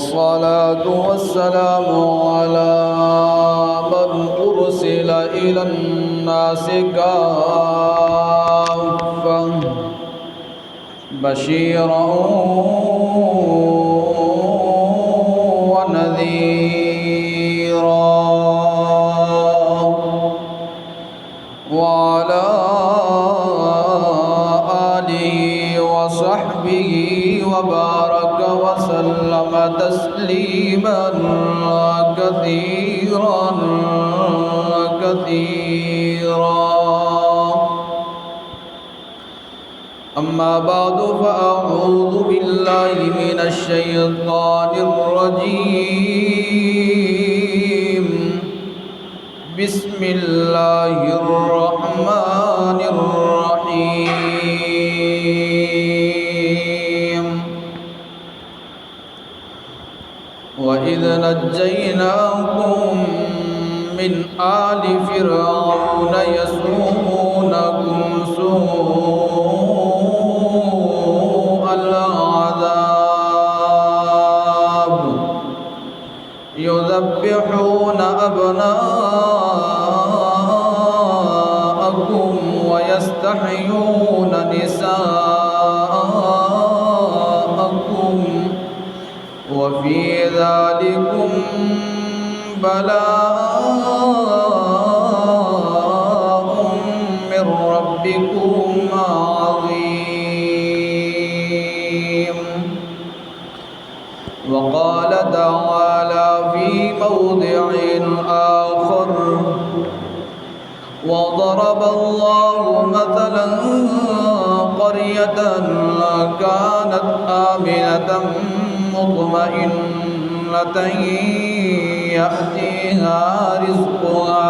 والصلاة والسلام على من أرسل إلى الناس كافة بشيرا ونذيرا وعلى آله وصحبه وبارك وسلم تسليما كثيرا كثيرا. أما بعد فأعوذ بالله من الشيطان الرجيم. بسم الله الرحمن الرحيم. وإذ نجيناكم من آل فرعون يسومونكم سوء العذاب يذبحون أبناءكم ويستحيون نساءكم وفي ذلكم بلاء من ربكم عظيم. وقال تعالى في موضع آخر: وضرب الله مثلا قرية كانت آمنة مطمئنة يأتيها رزقها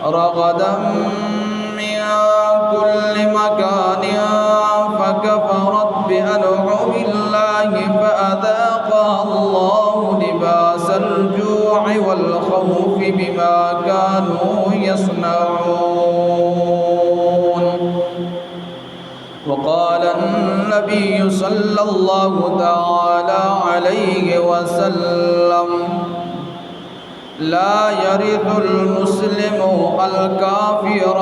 رغدا من كل مكان فكفرت بأنعم الله فأذاقها الله لباس الجوع والخوف بما كانوا يصنعون. وقال النبي صلى الله تعالى عليه وسلم: لا يرث المسلم الكافر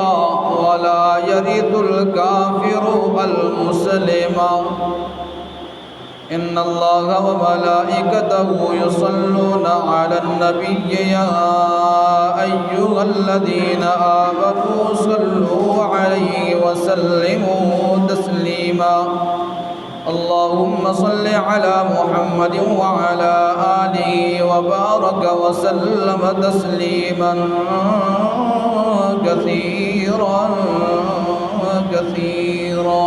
ولا يرث الكافر المسلم. إن الله وملائكته يصلون على النبي يا أيها الذين آمنوا صلوا عليه وسلموا تسليما. اللهم صل على محمد وعلى آله وبارك وسلم تسليما كثيرا كثيرا.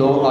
2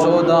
14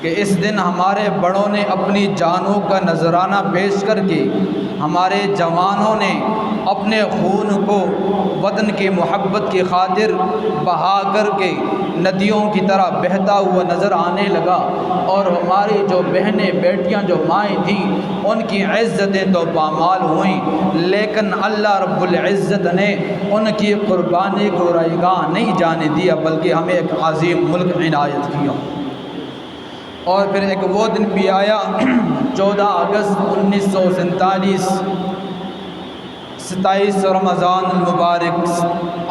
کہ اس دن ہمارے بڑوں نے اپنی جانوں کا نذرانہ پیش کر کے، ہمارے جوانوں نے اپنے خون کو وطن کی محبت کی خاطر بہا کر کے ندیوں کی طرح بہتا ہوا نظر آنے لگا، اور ہماری جو بہنیں بیٹیاں جو مائیں تھیں ان کی عزتیں تو پامال ہوئیں، لیکن اللہ رب العزت نے ان کی قربانی کو رائیگاں نہیں جانے دیا، بلکہ ہمیں ایک عظیم ملک عنایت کیا۔ اور پھر ایک وہ دن بھی آیا 14 اگست 1947، 27 رمضان المبارک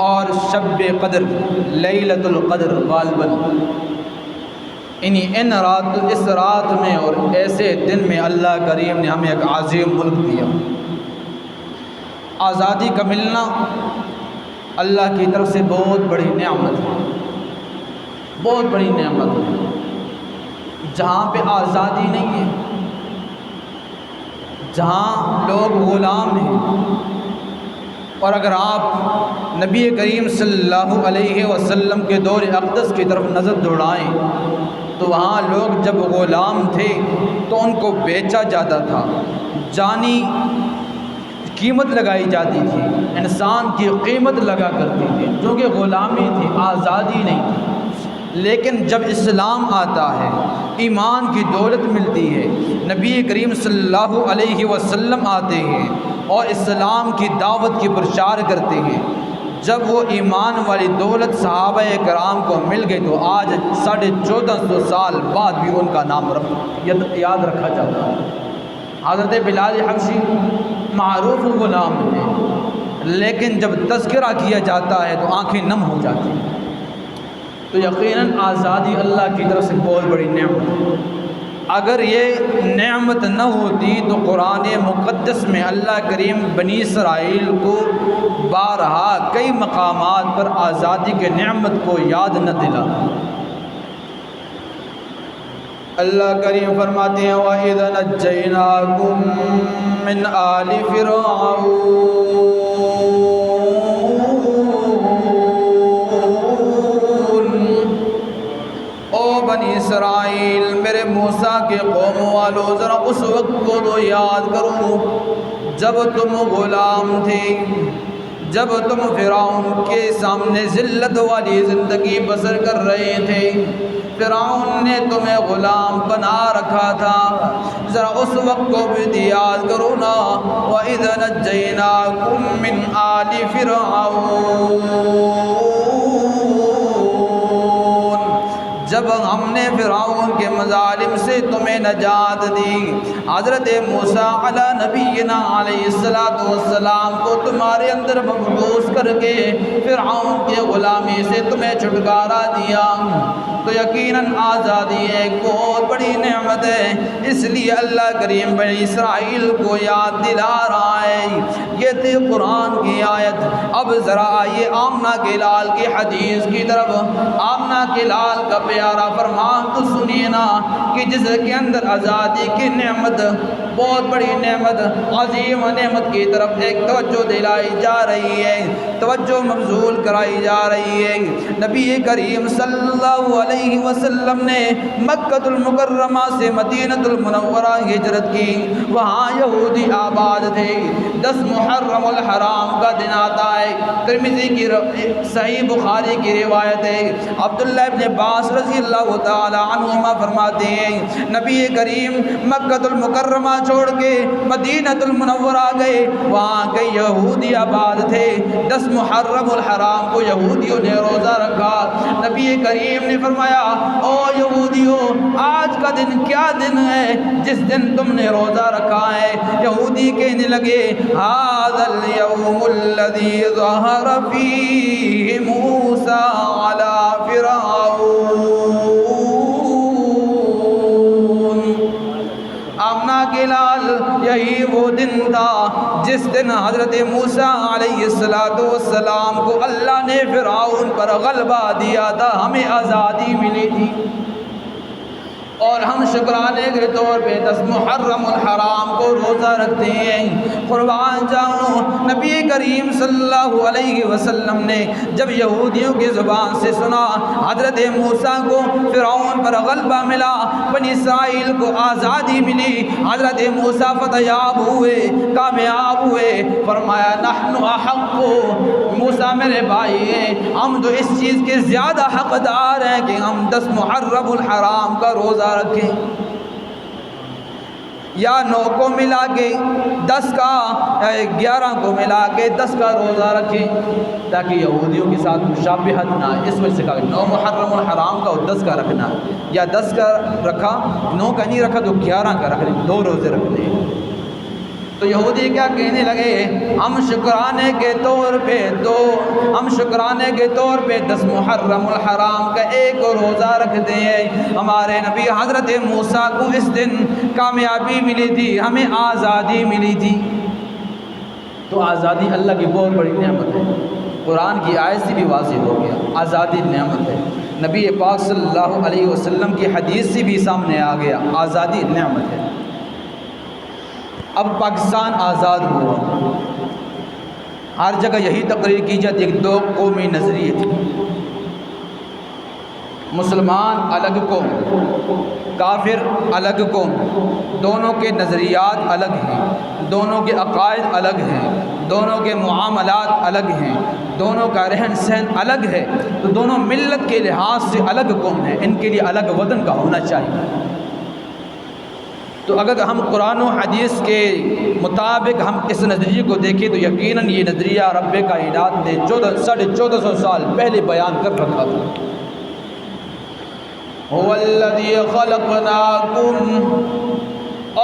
اور شب قدر لیلۃ القدر غالباً اس رات میں اور ایسے دن میں اللہ کریم نے ہمیں ایک عظیم ملک دیا۔ آزادی کا ملنا اللہ کی طرف سے بہت بڑی نعمت ہے، بہت بڑی نعمت ہے۔ جہاں پہ آزادی نہیں ہے، جہاں لوگ غلام ہیں، اور اگر آپ نبی کریم صلی اللہ علیہ وسلم کے دور اقدس کی طرف نظر دوڑائیں تو وہاں لوگ جب غلام تھے تو ان کو بیچا جاتا تھا، جانی قیمت لگائی جاتی تھی، انسان کی قیمت لگا کرتی تھی، کیونکہ غلامی تھی، آزادی نہیں تھی۔ لیکن جب اسلام آتا ہے، ایمان کی دولت ملتی ہے، نبی کریم صلی اللہ علیہ وسلم آتے ہیں اور اسلام کی دعوت کی پرچار کرتے ہیں، جب وہ ایمان والی دولت صحابہ کرام کو مل گئی تو آج 1450 سال بعد بھی ان کا نام یاد رکھا جاتا ہے۔ حضرت بلال حبشی معروف غلام ہیں، لیکن جب تذکرہ کیا جاتا ہے تو آنکھیں نم ہو جاتی ہیں۔ تو یقیناً آزادی اللہ کی طرف سے بہت بڑی نعمت ہے۔ اگر یہ نعمت نہ ہوتی تو قرآن مقدس میں اللہ کریم بنی اسرائیل کو بارہا کئی مقامات پر آزادی کے نعمت کو یاد نہ دلا۔ اللہ کریم فرماتے ہیں وَإِذَا نَجَّيْنَاكُم مِّنْ آلِ فِرْعَوْنَ بنی اسرائیل، میرے موسیٰ کے قوم والو، ذرا اس وقت کو تو یاد کرو جب تم غلام تھے، جب تم فرعون کے سامنے ذلت والی زندگی بسر کر رہے تھے، فرعون نے تمہیں غلام بنا رکھا تھا، ذرا اس وقت کو بھی یاد کرو نا۔ وَإِذَا نَجَّيْنَاكُم مِّنْ آلِ فِرْعَوْنَ، جب ہم نے فرعون کے مظالم سے تمہیں نجات دی، حضرت موسیٰ علی نبینا علیہ السلام کو تمہارے اندر مبعوث کر کے فرعون کے غلامی سے تمہیں چھٹکارا دیا، تو یقیناً آزادی ایک بہت بڑی نعمت ہے۔ اس لیے اللہ کریم بنی اسرائیل کو یاد دلا رہا ہے۔ یہ تھی قرآن کی آیت۔ اب ذرا آئیے آمنہ کے لال کی حدیث کی طرف۔ آمنہ کے لال کا پیارا فرمان تو سنیے نا، کہ جس کے اندر آزادی کی نعمت، بہت بڑی نعمت، عظیم نعمت کی طرف ایک توجہ دلائی جا رہی ہے، توجہ مبذول کرائی جا رہی ہے۔ نبی کریم صلی اللہ علیہ وسلم نے مکہ المکرمہ سے مدینہ المنورہ ہجرت کی، وہاں یہودی آباد تھے۔ 10 محرم الحرام کا دن آتا ہے، ترمذی کی صحیح بخاری کی روایت ہے، عبداللہ ابن عباس رضی اللہ تعالی عنہما فرماتے ہیں نبی کریم مکہ المکرمہ چھوڑ کے مدینہ المنورہ گئے، وہاں کئی یہودی آباد تھے۔ 10 محرم الحرام کو یہودیوں نے روزہ رکھا۔ نبی کریم نے فرمایا او یہودیوں، آج کا دن کیا دن ہے جس دن تم نے روزہ رکھا ہے؟ یہودی کہنے لگے ھذا الیوم الذی ظہر فیہ موسیٰ علی فرعون۔ آمنہ کے لال، یہی وہ دن تھا جس دن حضرت موسیٰ علیہ السلام کو اللہ نے فرعون پر غلبہ دیا تھا، ہمیں آزادی ملی تھی، اور ہم شکرانے کے طور پہ 10 محرم الحرام کو روزہ رکھتے ہیں۔ قربان جاؤں، نبی کریم صلی اللہ علیہ وسلم نے جب یہودیوں کی زبان سے سنا حضرت موسیٰ کو فرعون پر غلبہ ملا، بنی اسرائیل کو آزادی ملی، حضرت موسیٰ فتیاب ہوئے، کامیاب ہوئے، فرمایا نحن احق، موسیٰ میرے بھائی ہیں، ہم تو اس چیز کے زیادہ حقدار ہیں کہ ہم 10 محرم الحرام کا روزہ رکھیں، یا 9 کو ملا کے 10 کا، 11 کو ملا کے 10 کا روزہ رکھیں، تاکہ یہودیوں کے ساتھ مشابہت نہ آئے۔ اس وجہ سے کہا 9 محرم الحرام کا اور 10 کا رکھنا، یا 10 کا رکھا 9 کا نہیں رکھا تو 11 کا رکھ لیں، 2 روزے رکھ لیں۔ تو یہودی کیا کہنے لگے، ہم شکرانے کے طور پہ 10 محرم الحرام کا 1 روزہ رکھتے ہیں۔ ہمارے نبی حضرت موسیٰ کو اس دن کامیابی ملی تھی، ہمیں آزادی ملی تھی۔ تو آزادی اللہ کی بہت بڑی نعمت ہے، قرآن کی آیت سے بھی واضح ہو گیا، آزادی نعمت ہے، نبی پاک صلی اللہ علیہ وسلم کی حدیث سے بھی سامنے آ گیا، آزادی نعمت ہے۔ اب پاکستان آزاد ہوا، ہر جگہ یہی تقریر کی جاتی ہے کہ 2 قومی نظریے تھے، مسلمان الگ قوم، کافر الگ قوم، دونوں کے نظریات الگ ہیں، دونوں کے عقائد الگ ہیں، دونوں کے معاملات الگ ہیں، دونوں کا رہن سہن الگ ہے، تو دونوں ملت کے لحاظ سے الگ قوم ہیں، ان کے لیے الگ وطن کا ہونا چاہیے۔ تو اگر ہم قرآن و حدیث کے مطابق ہم اس نظریے کو دیکھیں تو یقیناً یہ نظریہ رب کائنات نے 1450 سال پہلے بیان کر رکھا تھا۔ هو الذی خلقناکم،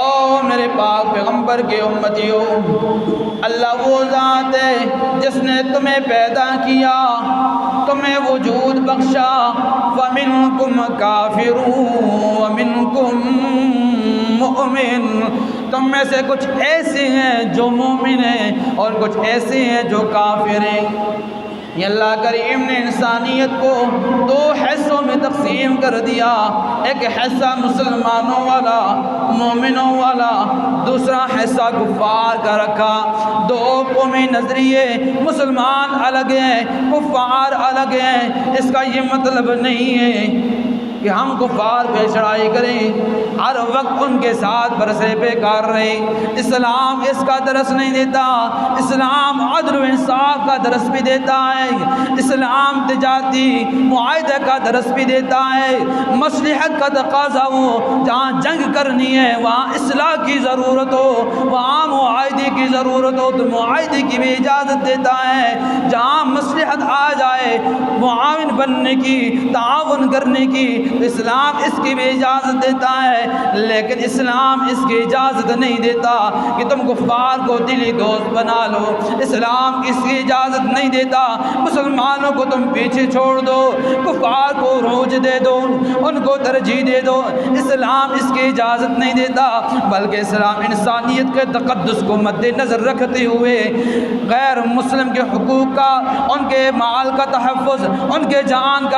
او میرے پاک پیغمبر کے امتیوں، اللہ وہ ذات ہے جس نے تمہیں پیدا کیا، تمہیں وجود بخشا، فَمِنْكُمْ كَافِرٌ وَمِنْكُمْ مؤمن، تم میں سے کچھ ایسے ہیں جو مومن ہیں اور کچھ ایسے ہیں جو کافر ہیں۔ یہ اللہ کریم نے انسانیت کو 2 حصوں میں تقسیم کر دیا، ایک حصہ مسلمانوں والا، مومنوں والا، دوسرا حصہ کفار کا رکھا۔ 2 قومی نظریے، مسلمان الگ ہیں، کفار الگ ہیں۔ اس کا یہ مطلب نہیں ہے کہ ہم کفار پہ چڑھائی کریں، ہر وقت ان کے ساتھ برسے بیکار رہیں۔ اسلام اس کا درس نہیں دیتا، اسلام عدل و انصاف کا درس بھی دیتا ہے، اسلام تجارتی معاہدے کا درس بھی دیتا ہے۔ مصلحت کا تقاضا ہو، جہاں جنگ کرنی ہے وہاں اصلاح کی ضرورت ہو، وہاں معاہدے کی ضرورت ہو تو معاہدے کی بھی اجازت دیتا ہے۔ جہاں مصلحت آ جائے معاون بننے کی، تعاون کرنے کی، اسلام اس کی بھی اجازت دیتا ہے، لیکن اسلام اس کی اجازت نہیں دیتا کہ تم کفار کو دلی دوست بنا لو۔ اسلام اس کی اجازت نہیں دیتا مسلمانوں کو تم پیچھے چھوڑ دو، کفار کو روج دے دو، ان کو ترجیح دے دو۔ اسلام اس کی اجازت نہیں دیتا، بلکہ اسلام انسانیت کے تقدس کو مد نظر رکھتے ہوئے غیر مسلم کے حقوق کا، ان کے مال کا تحفظ، ان کے جان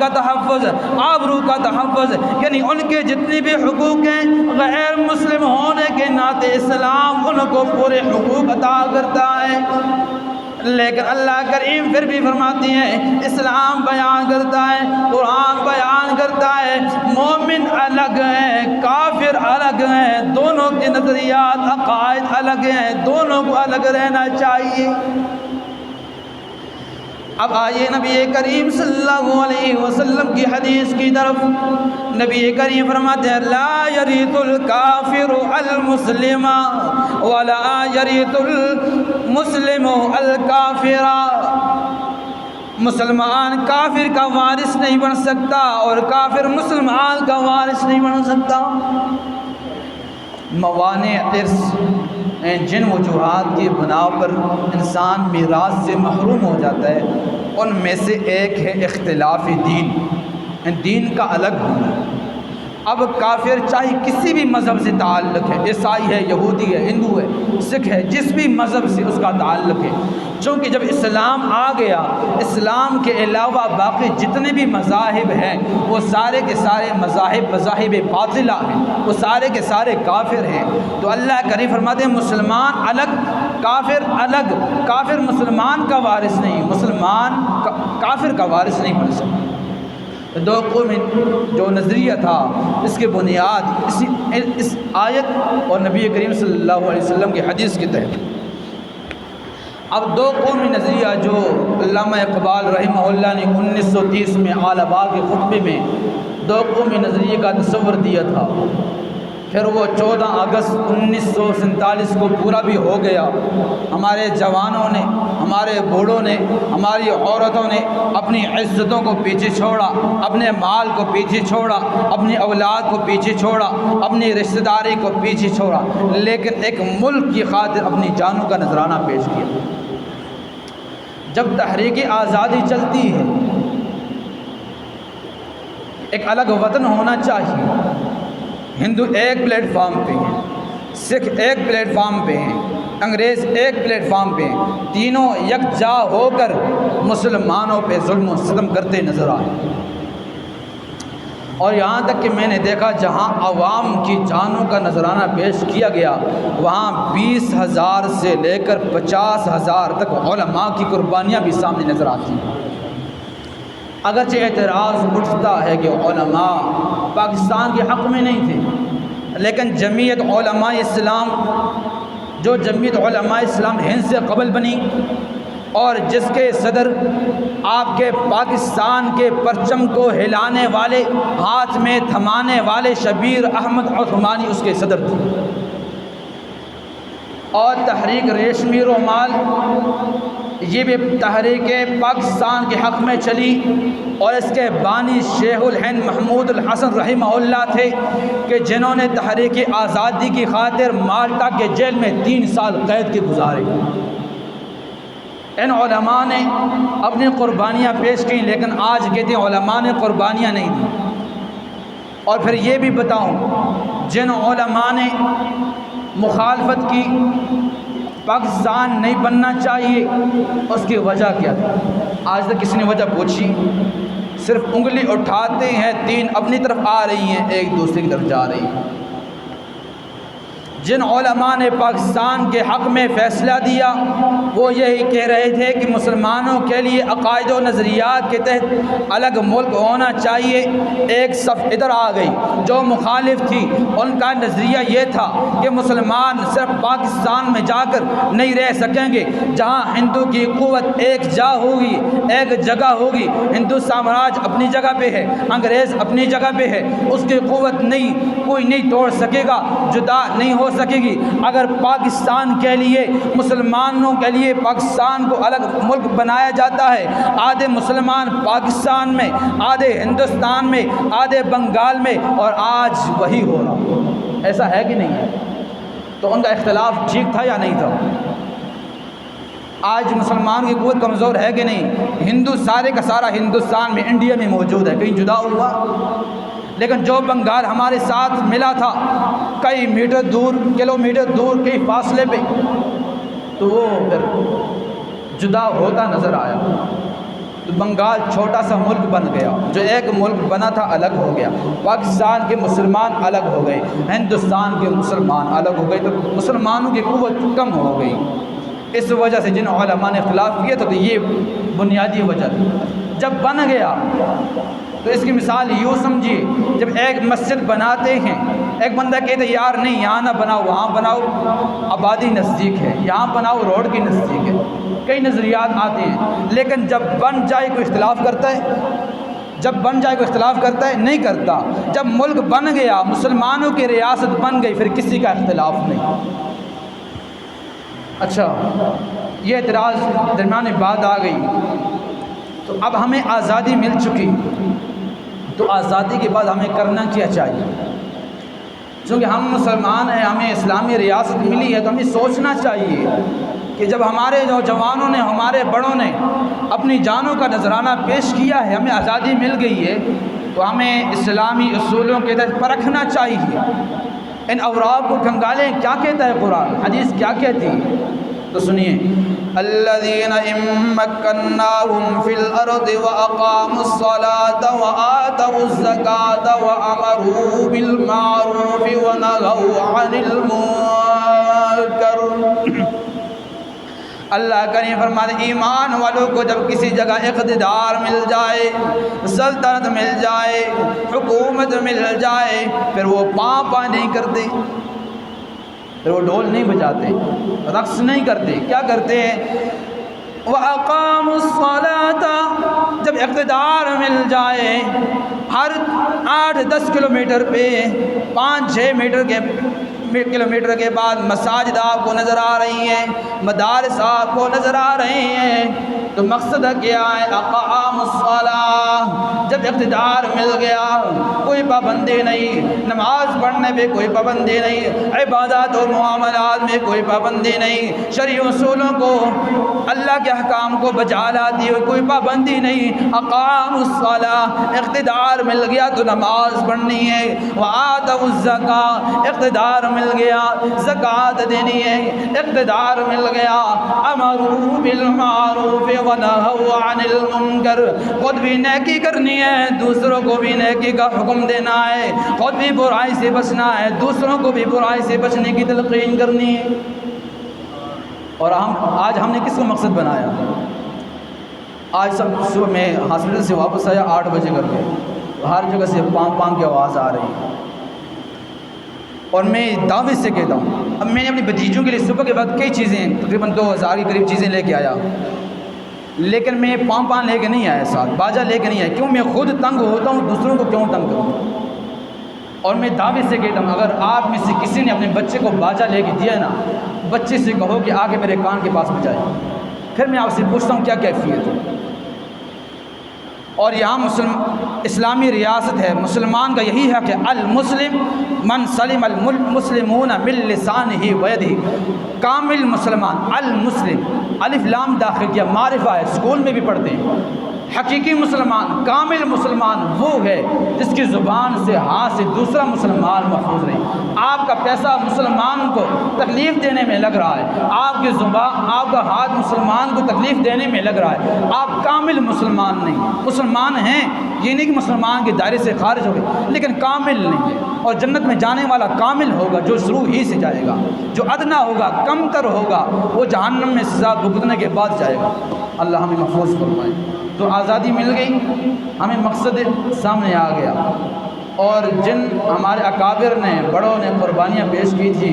کا تحفظ، آبرو کا تحفظ، یعنی ان کے جتنے بھی حقوق ہیں غیر مسلم ہونے کے ناطے اسلام ان کو پورے حقوق عطا کرتا ہے۔ لیکن اللہ کریم پھر بھی فرماتی ہیں، اسلام بیان کرتا ہے، قرآن بیان کرتا ہے، مومن الگ ہیں، کافر الگ ہیں، دونوں کے نظریات عقائد الگ ہیں، دونوں کو الگ رہنا چاہیے۔ اب آئیے نبی کریم صلی اللہ علیہ وسلم کی حدیث کی طرف۔ نبی کریم فرماتے ہیں، لا یریث الکافر المسلم ولا یریث المسلم الکافر، مسلمان کافر کا وارث نہیں بن سکتا اور کافر مسلمان کا وارث نہیں بن سکتا۔ موانع ارث، جن وجوہات کی بنا پر انسان میراث سے محروم ہو جاتا ہے، ان میں سے ایک ہے اختلاف دین کا الگ ہونا۔ اب کافر چاہے کسی بھی مذہب سے تعلق ہے، عیسائی ہے، یہودی ہے، ہندو ہے، سکھ ہے، جس بھی مذہب سے اس کا تعلق ہے، چونکہ جب اسلام آ گیا، اسلام کے علاوہ باقی جتنے بھی مذاہب ہیں وہ سارے کے سارے مذاہب باطلہ ہیں، وہ سارے کے سارے کافر ہیں۔ تو اللہ کریم فرماتے ہیں، مسلمان الگ، کافر الگ، کافر مسلمان کا وارث نہیں، مسلمان کافر کا وارث نہیں بن سکتا۔ دو قومی جو نظریہ تھا اس کی بنیاد اس آیت اور نبی کریم صلی اللہ علیہ وسلم کی حدیث کے تحت۔ اب دو قومی نظریہ جو علامہ اقبال رحمہ اللہ نے 1930 میں اعلیٰ باغ کے خطبے میں دو قومی نظریے کا تصور دیا تھا، پھر وہ 14 اگست 1947 کو پورا بھی ہو گیا۔ ہمارے جوانوں نے، ہمارے بوڑھوں نے، ہماری عورتوں نے اپنی عزتوں کو پیچھے چھوڑا، اپنے مال کو پیچھے چھوڑا، اپنی اولاد کو پیچھے چھوڑا، اپنی رشتہ داری کو پیچھے چھوڑا، لیکن ایک ملک کی خاطر اپنی جانوں کا نذرانہ پیش کیا۔ جب تحریک آزادی چلتی ہے، ایک الگ وطن ہونا چاہیے۔ ہندو ایک پلیٹ فارم پہ ہیں، سکھ ایک پلیٹ فارم پہ ہیں، انگریز ایک پلیٹ فارم پہ ہیں، تینوں یکجا ہو کر مسلمانوں پہ ظلم و ستم کرتے نظر آئے۔ اور یہاں تک کہ میں نے دیکھا جہاں عوام کی جانوں کا نذرانہ پیش کیا گیا، وہاں 20,000 سے لے کر 50,000 تک علماء کی قربانیاں بھی سامنے نظر آتی ہیں۔ اگرچہ اعتراض اٹھتا ہے کہ علماء پاکستان کے حق میں نہیں تھے، لیکن جمعیت علماء اسلام، جو جمعیت علماء اسلام ہند سے قبل بنی اور جس کے صدر آپ کے پاکستان کے پرچم کو ہلانے والے، ہاتھ میں تھمانے والے شبیر احمد عثمانی اس کے صدر تھے، اور تحریک ریشمی رومال یہ بھی تحریک پاکستان کے حق میں چلی، اور اس کے بانی شیخ الہند محمود الحسن رحمہ اللہ تھے کہ جنہوں نے تحریک آزادی کی خاطر مالٹا کے جیل میں 3 سال قید کے گزارے۔ ان علماء نے اپنی قربانیاں پیش کیں، لیکن آج کہتے ہیں علماء نے قربانیاں نہیں دیں۔ اور پھر یہ بھی بتاؤں، جن علماء نے مخالفت کی پاکستان نہیں بننا چاہیے، اس کی وجہ کیا تھی؟ آج تک کسی نے وجہ پوچھی؟ صرف انگلی اٹھاتے ہیں، 3 اپنی طرف آ رہی ہیں، ایک دوسرے کی طرف جا رہی ہیں۔ جن علماء نے پاکستان کے حق میں فیصلہ دیا وہ یہی کہہ رہے تھے کہ مسلمانوں کے لیے عقائد و نظریات کے تحت الگ ملک ہونا چاہیے۔ ایک صف ادھر آ گئی جو مخالف تھی، ان کا نظریہ یہ تھا کہ مسلمان صرف پاکستان میں جا کر نہیں رہ سکیں گے، جہاں ہندو کی قوت ایک جا ہوگی، ایک جگہ ہوگی۔ ہندو سامراج اپنی جگہ پہ ہے، انگریز اپنی جگہ پہ ہے، اس کی قوت کوئی نہیں توڑ سکے گا، جدا نہیں ہو سکے گی۔ اگر پاکستان کے لیے، مسلمانوں کے لیے پاکستان کو الگ ملک بنایا جاتا ہے، آدھے مسلمان پاکستان میں، آدھے ہندوستان میں، آدھے بنگال میں، اور آج وہی ہو رہا، ایسا ہے کہ نہیں ہے؟ تو ان کا اختلاف ٹھیک تھا یا نہیں تھا؟ آج مسلمان کی قوت کمزور ہے کہ نہیں؟ ہندو سارے کا سارا ہندوستان میں، انڈیا میں موجود ہے، کہیں جدا ہوا؟ لیکن جو بنگال ہمارے ساتھ ملا تھا کئی میٹر دور، کلومیٹر دور، کئی فاصلے پہ، تو وہ پھر جدا ہوتا نظر آیا۔ تو بنگال چھوٹا سا ملک بن گیا، جو ایک ملک بنا تھا الگ ہو گیا۔ پاکستان کے مسلمان الگ ہو گئے، ہندوستان کے مسلمان الگ ہو گئے، تو مسلمانوں کی قوت کم ہو گئی۔ اس وجہ سے جن علماء نے خلاف کیا تھا، تو یہ بنیادی وجہ تھی۔ جب بن گیا تو اس کی مثال یوں سمجھیے، جب ایک مسجد بناتے ہیں، ایک بندہ کہتے ہیں یار نہیں یہاں نہ بناؤ، وہاں بناؤ، آبادی نزدیک ہے، یہاں بناؤ، روڈ کی نزدیک ہے، کئی نظریات آتے ہیں، لیکن جب بن جائے کوئی اختلاف کرتا ہے؟ جب بن جائے کوئی اختلاف کرتا ہے؟ نہیں کرتا۔ جب ملک بن گیا، مسلمانوں کی ریاست بن گئی، پھر کسی کا اختلاف نہیں۔ اچھا، یہ اعتراض درمیان بات آ گئی، تو اب ہمیں آزادی مل چکی، تو آزادی کے بعد ہمیں کرنا کیا چاہیے؟ چونکہ ہم مسلمان ہیں، ہمیں اسلامی ریاست ملی ہے، تو ہمیں سوچنا چاہیے کہ جب ہمارے نوجوانوں نے، ہمارے بڑوں نے اپنی جانوں کا نذرانہ پیش کیا ہے، ہمیں آزادی مل گئی ہے، تو ہمیں اسلامی اصولوں کے تحت پرکھنا چاہیے، ان اوراق کو کھنگالیں، کیا کہتا ہے قرآن، حدیث کیا کہتی ہے؟ تو سنیے، الذین ان مکناہم فی الارض واقاموا الصلاة وآتوا الزکاة وامروا بالمعروف ونہوا عن المنکر اللہ کریم فرماتے ایمان والوں کو جب کسی جگہ اقتدار مل جائے، سلطنت مل جائے، حکومت مل جائے، پھر وہ پاں نہیں کرتے، پھر وہ ڈھول نہیں بجاتے، رقص نہیں کرتے، کیا کرتے ہیں؟ وَأَقَامُوا الصَّلَاةَ، جب اقتدار مل جائے، ہر 8-10 کلومیٹر پہ 5-6 کلومیٹر کے بعد مساجد آپ کو نظر آ رہی ہیں، مدارس آپ کو نظر آ رہے ہیں، تو مقصد کیا ہے؟ اقاموا الصلاۃ، جب اقتدار مل گیا کوئی پابندی نہیں، نماز پڑھنے پہ کوئی پابندی نہیں، عبادات و معاملات میں کوئی پابندی نہیں، شرعی اصولوں کو، اللہ کے احکام کو بجا لاتی ہوئی کوئی پابندی نہیں، اقاموا الصلاۃ، اقتدار مل گیا تو نماز پڑھنی ہے، وآتوا الزکاۃ، اقتدار مل گیا زکوٰۃ دینی ہے، اقتدار مل گیا امروا بالمعروف ونہوا عن المنکر، خود بھی نیکی کرنی ہے، دوسروں کو بھی نیکی کا حکم دینا ہے، خود بھی برائی سے بچنا ہے، دوسروں کو بھی برائی سے بچنے کی تلقین کرنی ہے۔ اور آج ہم نے کس کو مقصد بنایا؟ آج سب صبح میں ہاسپٹل سے واپس آیا 8 بجے کر کے، ہر جگہ سے پام کی آواز آ رہی ہے، اور میں دعوت سے کہتا ہوں، اب میں نے اپنی بھتیجوں کے لیے صبح کے وقت کئی چیزیں، تقریباً 2000 کے قریب چیزیں لے کے آیا، لیکن میں پام لے کے نہیں آیا، ساتھ باجا لے کے نہیں آیا، کیوں؟ میں خود تنگ ہوتا ہوں، دوسروں کو کیوں تنگ کروں؟ اور میں دعوت سے کہتا ہوں، اگر آپ میں سے کسی نے اپنے بچے کو باجا لے کے دیا نا، بچے سے کہو کہ آگے میرے کان کے پاس بجائے، پھر میں آپ سے پوچھتا ہوں کیا کیفیت ہے؟ اور یہاں اسلامی ریاست ہے، مسلمان کا یہی حق ہے، المسلم من سلم المسلمون من لسانہ ویدہ، کامل مسلمان، المسلم، الف لام داخل کیا، معرفہ ہے، اسکول میں بھی پڑھتے ہیں، حقیقی مسلمان، کامل مسلمان وہ ہے جس کی زبان سے، ہاتھ سے دوسرا مسلمان محفوظ رہے۔ آپ کا پیسہ مسلمان کو تکلیف دینے میں لگ رہا ہے، آپ کی زبان، آپ کا ہاتھ مسلمان کو تکلیف دینے میں لگ رہا ہے، آپ کامل مسلمان نہیں، مسلمان ہیں یہ نہیں کہ مسلمان کے دائرے سے خارج ہو گئے، لیکن کامل نہیں ہے۔ اور جنت میں جانے والا کامل ہوگا جو شروع ہی سے جائے گا، جو ادنا ہوگا، کم تر ہوگا، وہ جہنم میں سزا بھگتنے کے بعد جائے گا۔ اللہ ہمیں محفوظ فرمائے۔ تو آزادی مل گئی، ہمیں مقصد سامنے آ گیا، اور جن ہمارے اکابر نے، بڑوں نے قربانیاں پیش کی تھی،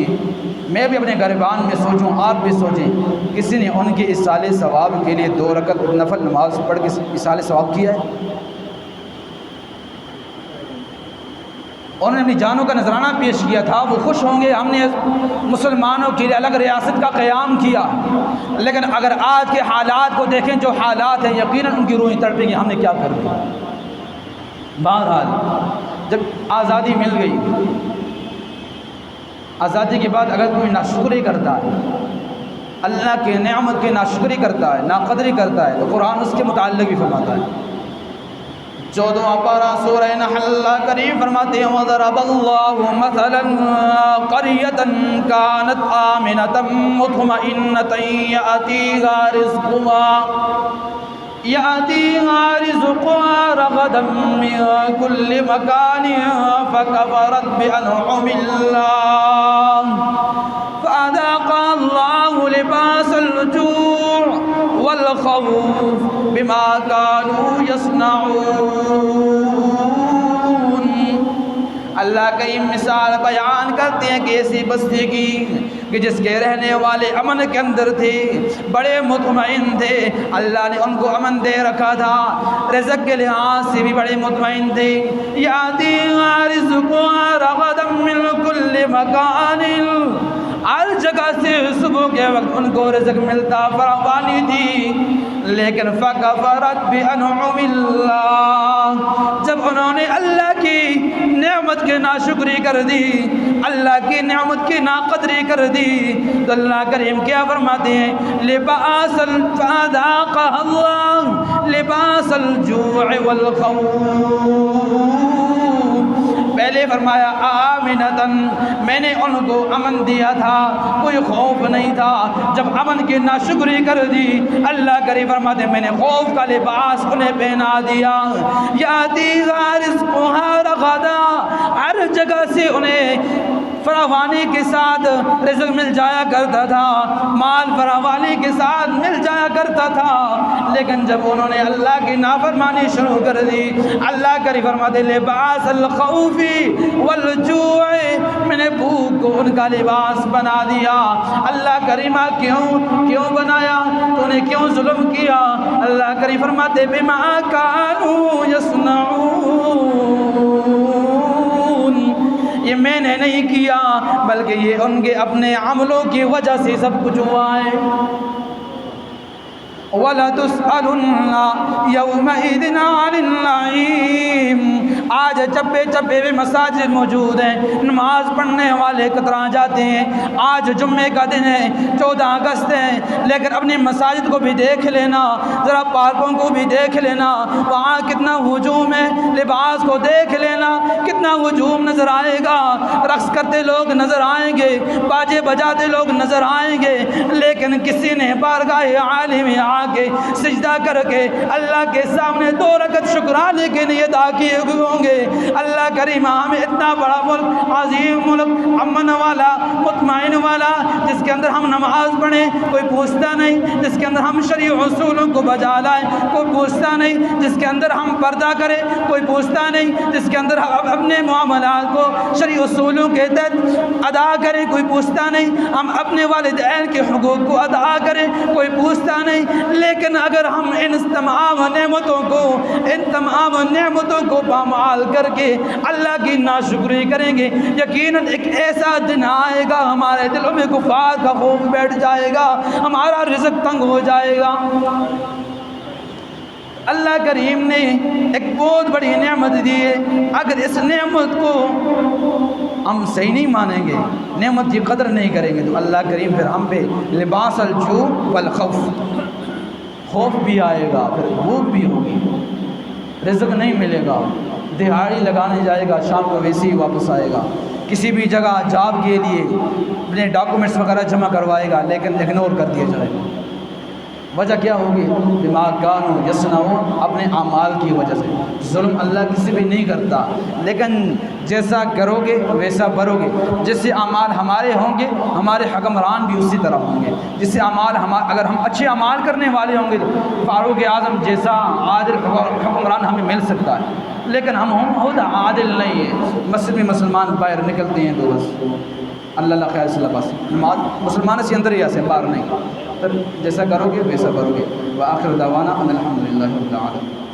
میں بھی اپنے گریبان میں سوچوں، آپ بھی سوچیں، کسی نے ان کے اصالِ ثواب کے لیے 2 رکعت نفل نماز پڑھ کے اصالِ ثواب کیا ہے؟ انہوں نے اپنی جانوں کا نذرانہ پیش کیا تھا، وہ خوش ہوں گے ہم نے مسلمانوں کے لیے الگ ریاست کا قیام کیا، لیکن اگر آج کے حالات کو دیکھیں، جو حالات ہیں، یقیناً ان کی روحیں تڑپیں گی، ہم نے کیا کر دیا۔ بہرحال جب آزادی مل گئی، آزادی کے بعد اگر کوئی ناشکری کرتا ہے، اللہ کے نعمت کی ناشکری کرتا ہے، ناقدری کرتا ہے، تو قرآن اس کے متعلق بھی فرماتا ہے۔ 14واں پارہ سورہ نحل، اللہ کریم فرماتے ہیں وَضَرَبَ اللَّهُ مَثَلًا قَرْيَةً كَانَتْ آمِنَةً مُطْمَئِنَّةً يَأْتِيهَا رِزْقُهَا رَغَدًا مِّن كُلِّ مَكَانٍ فَكَفَرَتْ بِأَنْعُمِ اللَّهِ فَأَذَاقَهَا اللَّهُ لِبَاسَ الْجُوعِ وَالْخَوْفِ بِمَا كَانُوا يَصْنَعُونَ۔ اللہ کریم مثال بیان کرتے ہیں کہ ایسی بستی کی کہ جس کے رہنے والے امن کے اندر تھے، بڑے مطمئن تھے، اللہ نے ان کو امن دے رکھا تھا، رزق کے لحاظ سے بھی بڑے مطمئن تھے۔ یَأْتِیہَا رِزْقُهَا رَغَدًا مِّن كُلِّ مَکَانٍ، ہر جگہ سے صبح کے وقت ان کو رزق ملتا، فراوانی تھی، لیکن فَكَفَرَتْ بِأَنْعُمِ اللَّهِ، جب انہوں نے اللہ کی نعمت کی ناشکری کر دی، اللہ کی نعمت کی ناقدری کر دی، تو اللہ کریم کیا فرماتے ہیں؟ فَأَذَاقَهَا اللَّهُ لِبَاسَ الْجُوعِ وَالْخَوْفِ، پہلے فرمایا آمنتاً، میں نے ان کو امن دیا تھا، کوئی خوف نہیں تھا، جب امن کی ناشکری کر دی، اللہ کریم فرماتے ہیں میں نے خوف کا لباس انہیں پہنا دیا۔ یاتیہا رزقہا رغدا، ہر جگہ سے انہیں فراوانی کے ساتھ رزق مل جایا کرتا تھا، مال فراوانی کے ساتھ مل جایا کرتا تھا، لیکن جب انہوں نے اللہ کی نافرمانی شروع کر دی، اللہ کریم فرماتے لباس الخوف والجوع، میں نے بھوک کو ان کا لباس بنا دیا۔ اللہ کریمہ کیوں بنایا؟ تو نے کیوں ظلم کیا؟ اللہ کریم فرماتے بما کانوا یصنعون، یہ میں نے نہیں کیا بلکہ یہ ان کے اپنے عملوں کی وجہ سے سب کچھ ہوا ہے۔ وَلَتُسْأَلُنَّ يَوْمَئِذٍ عَنِ النَّعِيمِ، آج چپے چپے میں مساجد موجود ہیں، نماز پڑھنے والے کترا جاتے ہیں۔ آج جمعے کا دن ہے، 14 اگست ہے، لیکن اپنی مساجد کو بھی دیکھ لینا، ذرا پارکوں کو بھی دیکھ لینا، وہاں کتنا ہجوم ہے، لباس کو دیکھ لینا کتنا ہجوم نظر آئے گا، رقص کرتے لوگ نظر آئیں گے، باجے بجاتے لوگ نظر آئیں گے، لیکن کسی نے بارگاہ عالم میں آ کے سجدہ کر کے اللہ کے سامنے 2 رکعت شکرانے کے لیے ادا کیے ہوں گے۔ اللہ کریم ہمیں اتنا بڑا ملک، عظیم ملک، امن والا، مطمئن والا، جس کے اندر ہم نماز پڑھیں کوئی پوچھتا نہیں، جس کے اندر ہم شرعی اصولوں کو بجا لائیں کوئی پوچھتا نہیں، جس کے اندر ہم پردہ کریں کوئی پوچھتا نہیں، جس کے اندر ہم اپنے معاملات کو شرعی اصولوں کے تحت ادا کریں کوئی پوچھتا نہیں، ہم اپنے والدین کے حقوق کو ادا کریں کوئی پوچھتا نہیں۔ لیکن اگر ہم ان تمام نعمتوں کو پامال کر کے اللہ کی ناشکری کریں گے، یقیناً ایک ایسا دن آئے گا ہمارے دلوں میں کفار کا خوف بیٹھ جائے گا، ہمارا رزق تنگ ہو جائے گا۔ اللہ کریم نے ایک بہت بڑی نعمت دی ہے، اگر اس نعمت کو ہم صحیح نہیں مانیں گے، نعمت کی قدر نہیں کریں گے، تو اللہ کریم پھر ہم پہ لباس الجوع والخوف، خوف بھی آئے گا، پھر بھوک بھی ہوگی، رزق نہیں ملے گا، دہاڑی لگانے جائے گا شام کو ویسے ہی واپس آئے گا، کسی بھی جگہ جاب کے لیے اپنے ڈاکومنٹس وغیرہ جمع کروائے گا لیکن اگنور کر دیا جائے گا۔ وجہ کیا ہوگی؟ بما کانوا یصنعون، اپنے اعمال کی وجہ سے۔ ظلم اللہ کسی بھی نہیں کرتا، لیکن جیسا کرو گے ویسا بھرو گے۔ جس سے اعمال ہمارے ہوں گے ہمارے حکمران بھی اسی طرح ہوں گے، جس سے اعمال اگر ہم اچھے اعمال کرنے والے ہوں گے تو فاروق اعظم جیسا عادل حکمران ہمیں مل سکتا ہے، لیکن ہم خود عادل نہیں ہیں، مسجد میں مسلمان باہر نکلتے ہیں تو بس اللہ خیر صلی اللہ بس مسلمان سے اندر ہی ایسے باہر نہیں، تب جیسا کرو گے ویسا کرو گے۔ وآخر دعوانا ان الحمد للہ رب العالمین۔